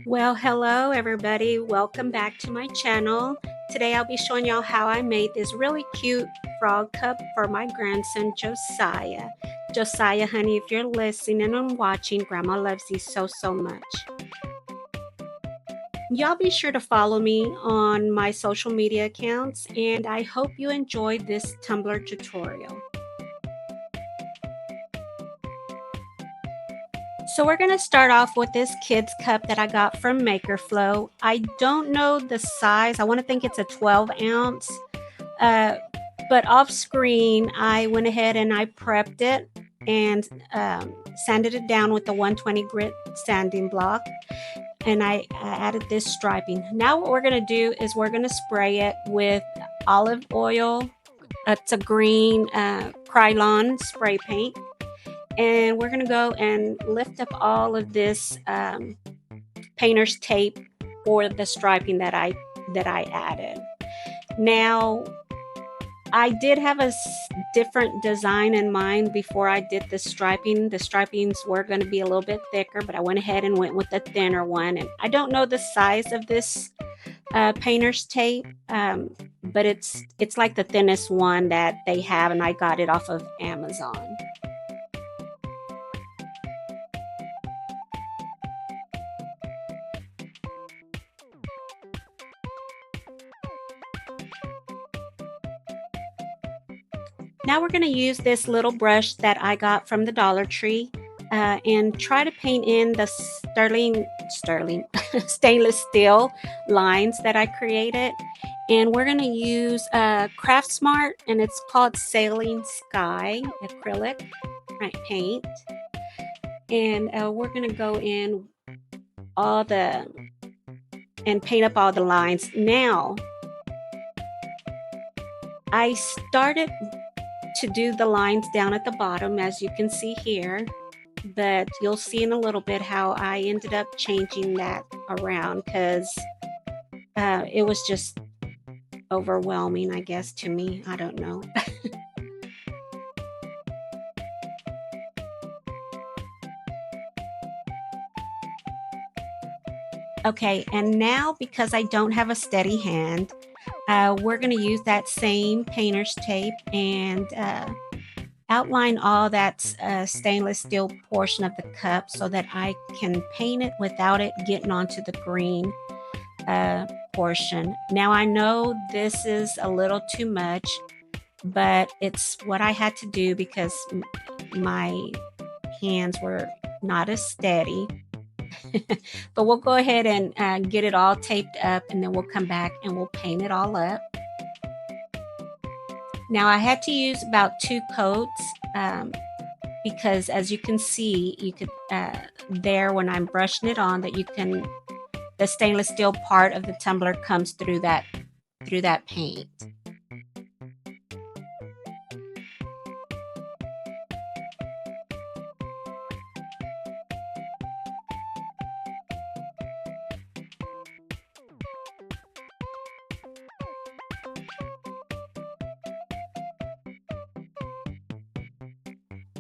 Well, hello everybody. Welcome back to my channel. Today I'll be showing y'all how I made this really cute frog cup for my grandson Josiah. Josiah, honey, if you're listening and watching, Grandma loves you so much. Y'all be sure to follow me on my social media accounts, and I hope you enjoyed this Tumbler tutorial. So we're going to start off with this kid's cup that I got from Makerflo. I don't know the size. I want to think it's a 12 ounce. But off screen, I went ahead and I prepped it and sanded it down with the 120 grit sanding block. And I added this striping. Now what we're going to do is we're going to spray it with olive oil. It's a green Krylon spray paint. And we're going to go and lift up all of this painter's tape for the striping that I added. Now, I did have a different design in mind before I did the striping. The stripings were going to be a little bit thicker, but I went ahead and went with the thinner one. And I don't know the size of this painter's tape, but it's like the thinnest one that they have, and I got it off of Amazon. Now we're going to use this little brush that I got from the Dollar Tree and try to paint in the stainless steel lines that I created. And we're going to use Craft Smart, and it's called Sailing Sky acrylic paint. And we're going to go in and paint up all the lines. Now, I started to do the lines down at the bottom, as you can see here, but you'll see in a little bit how I ended up changing that around because it was just overwhelming, I guess, to me. I don't know. Okay, and now because I don't have a steady hand, we're going to use that same painter's tape and outline all that stainless steel portion of the cup so that I can paint it without it getting onto the green portion. Now I know this is a little too much, but it's what I had to do because my hands were not as steady. But we'll go ahead and get it all taped up, and then we'll come back and we'll paint it all up. Now I had to use about 2 coats because, as you can see, you could there when I'm brushing it on, that the stainless steel part of the tumbler comes through that paint.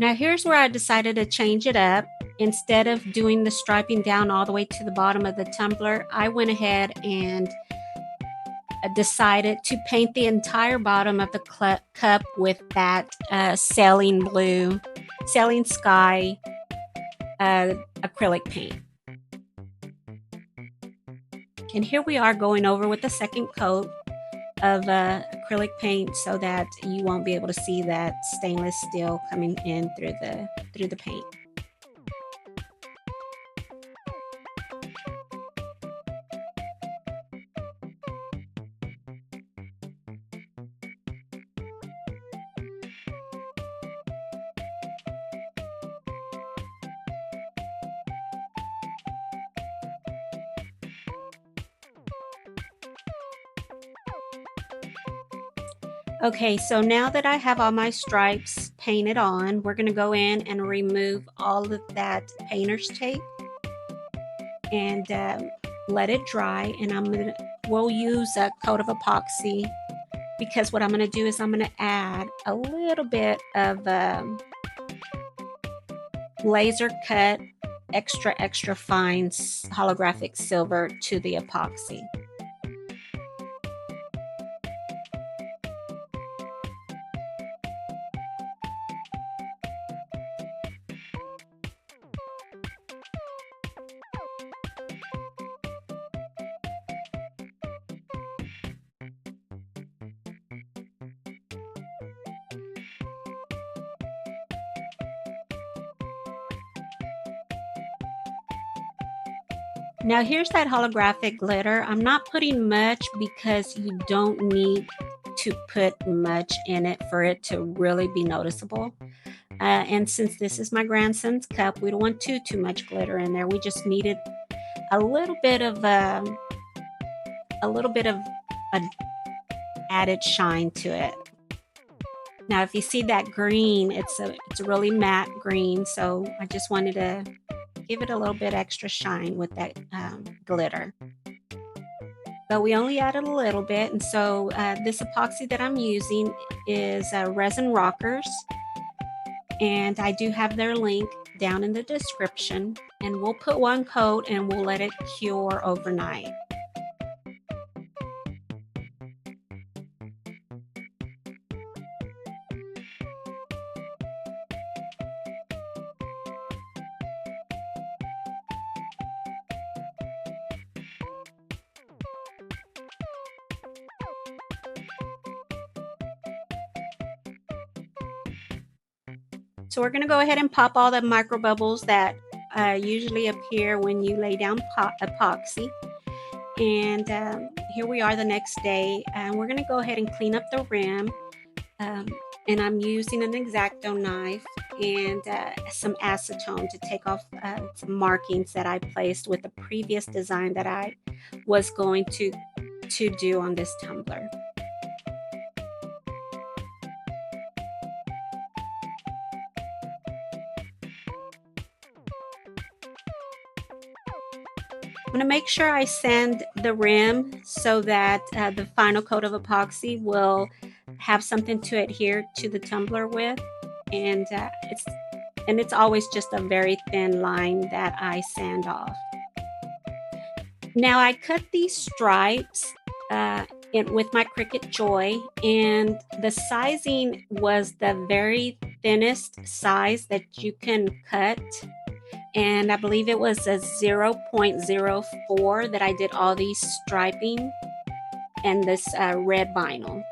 Now here's where I decided to change it up. Instead of doing the striping down all the way to the bottom of the tumbler, I went ahead and decided to paint the entire bottom of the cup with that Sailing Sky acrylic paint. And here we are going over with the second coat of acrylic paint so that you won't be able to see that stainless steel coming in through the paint. Okay, so now that I have all my stripes painted on, we're going to go in and remove all of that painter's tape and let it dry. And we'll use a coat of epoxy, because what I'm going to do is I'm going to add a little bit of laser cut extra fine holographic silver to the epoxy. Now here's that holographic glitter. I'm not putting much because you don't need to put much in it for it to really be noticeable. And since this is my grandson's cup, we don't want too much glitter in there. We just needed a little bit of an added shine to it. Now, if you see that green, it's a really matte green, so I just wanted to give it a little bit extra shine with that glitter. But we only added a little bit, and so this epoxy that I'm using is Resin Rockers, and I do have their link down in the description, and we'll put one coat and we'll let it cure overnight. So we're going to go ahead and pop all the micro bubbles that usually appear when you lay down epoxy. And here we are the next day, and we're going to go ahead and clean up the rim. And I'm using an X-Acto knife and some acetone to take off some markings that I placed with the previous design that I was going to do on this tumbler. I'm going to make sure I sand the rim so that the final coat of epoxy will have something to adhere to the tumbler with, and it's always just a very thin line that I sand off. Now I cut these stripes with my Cricut Joy, and the sizing was the very thinnest size that you can cut. And I believe it was a 0.04 that I did all these striping and this red vinyl.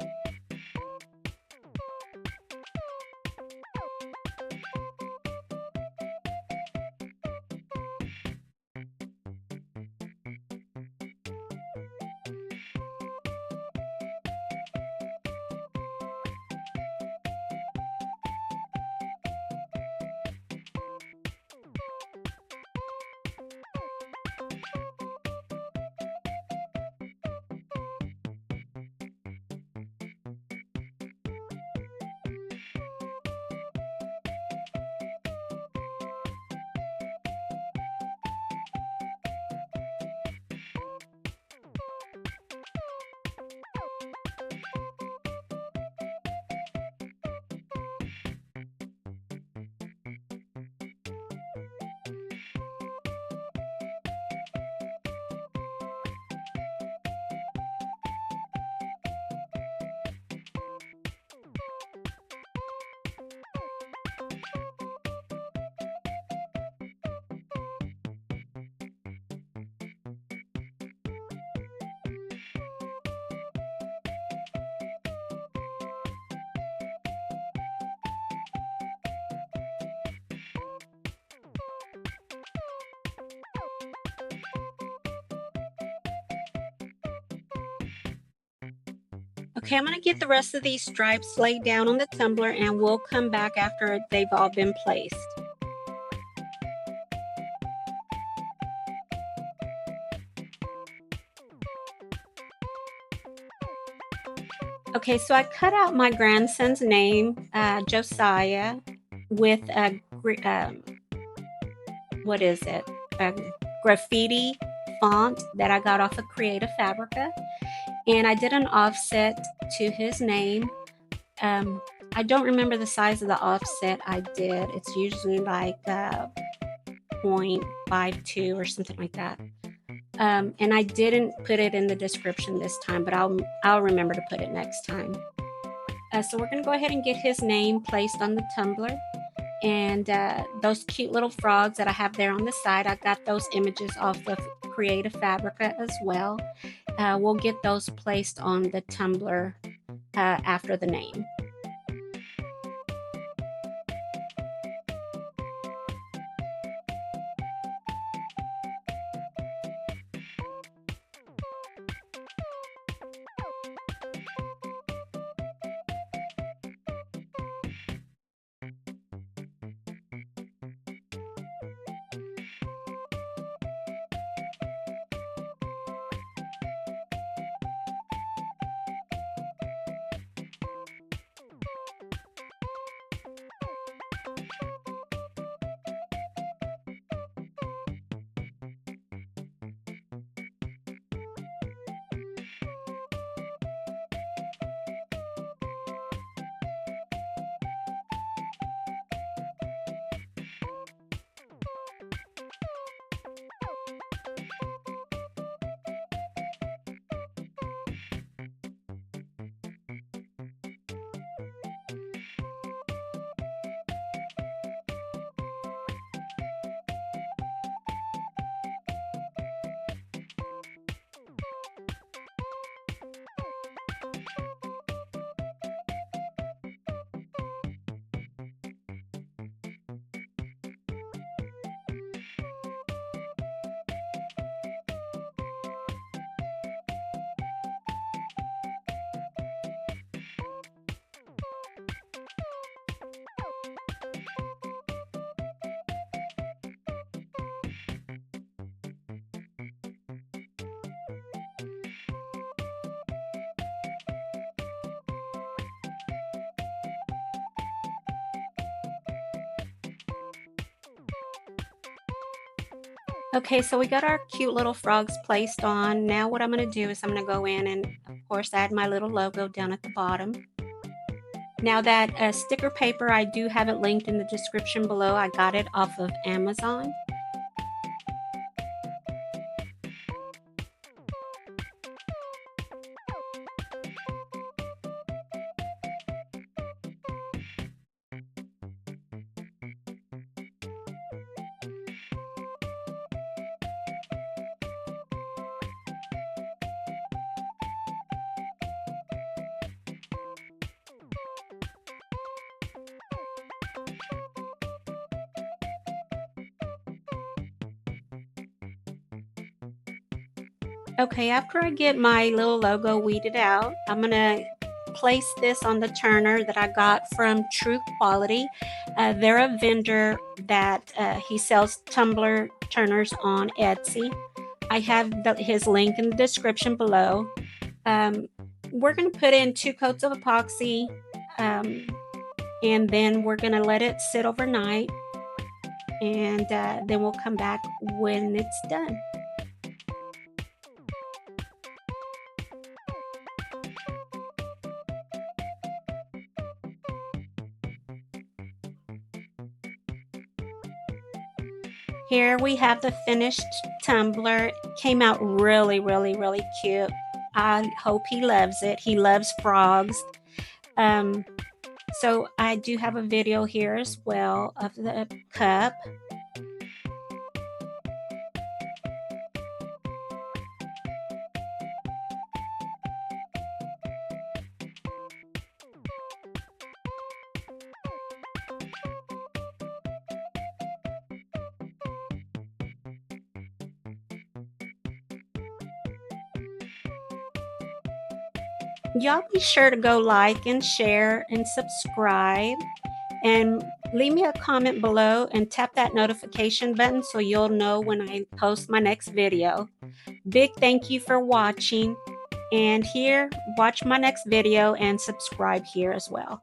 Okay, I'm going to get the rest of these stripes laid down on the tumbler, and we'll come back after they've all been placed. Okay, so I cut out my grandson's name, Josiah, with a what is it? A graffiti font that I got off of Fabrica. And I did an offset to his name. I don't remember the size of the offset I did. It's usually like 0.52 or something like that. And I didn't put it in the description this time, but I'll remember to put it next time. So we're going to go ahead and get his name placed on the tumbler. And those cute little frogs that I have there on the side, I got those images off of Creative Fabrica as well. We'll get those placed on the tumbler after the name. Okay, so we got our cute little frogs placed on. Now what I'm going to do is I'm going to go in and, of course, add my little logo down at the bottom. Now that sticker paper, I do have it linked in the description below. I got it off of Amazon. Okay, after I get my little logo weeded out, I'm going to place this on the turner that I got from True Quality. They're a vendor that he sells tumbler turners on Etsy. I have his link in the description below. We're going to put in 2 coats of epoxy, and then we're going to let it sit overnight, and then we'll come back when it's done. Here we have the finished tumbler. Came out really, really, really cute. I hope he loves it. He loves frogs. So I do have a video here as well of the cup. Y'all be sure to go like and share and subscribe, and leave me a comment below and tap that notification button so you'll know when I post my next video. Big thank you for watching, and here, watch my next video and subscribe here as well.